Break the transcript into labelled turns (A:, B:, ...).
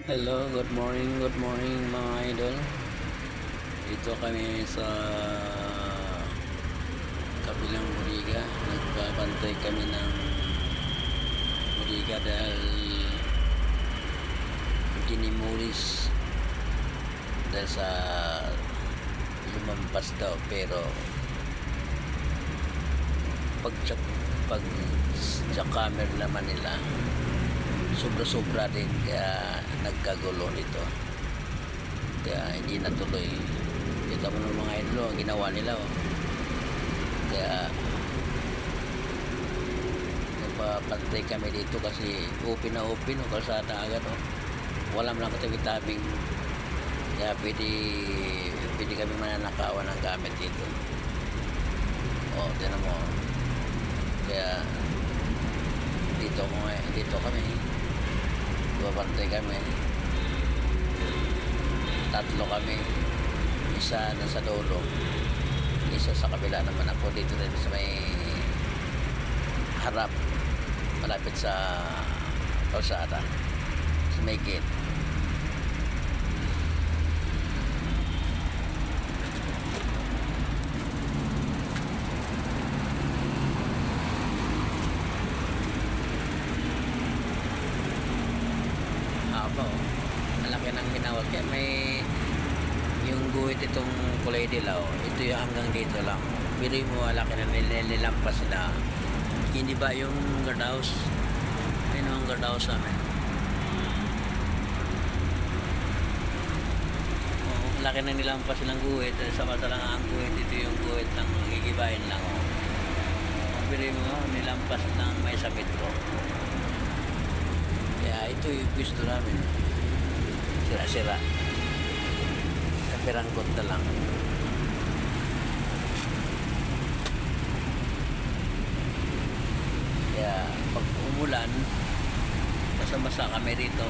A: Hello, good morning mga idol. Dito kami sa kabilang Buliga. Nagbabantay kami ng Buliga dahil ginimulis dahil sa lumampas daw, pero pag camera naman nila sobra-sobra din, kaya nagkagulo nito, kaya hindi natuloy. Kita mo ng mga idol ang ginawa nila, oh. Kaya nagpapantay kami dito kasi open na open, oh, kalsada agad, oh. Wala man lang katabi-tabing, kaya pwede kami mananakawan ng gamit dito. Oh, tinan mo, kaya dito kami babantay kami, tatlo kami, isa nasa dulo, isa sa kabila naman. Ako dito rin sa may harap, malapit sa kalsada, sa may gate. Haba, oh. Malaki ng minawag, kaya may yung guhit itong kulay dilaw, ito yung hanggang dito lang. Pero mo, malaki na nilampas na. Hindi ba yung guardhouse? Ayun ang guardhouse namin. Oh, malaki na nilampas ng guhit. Sa mata lang ang guhit, ito yung guhit ng gigibahin lang, oh. Pero mo, nilampas ng may sa metro. Kaya ito yung gusto namin, sira-sira, kapiranggot na lang. Kaya pag umulan, basa-basa kami rito.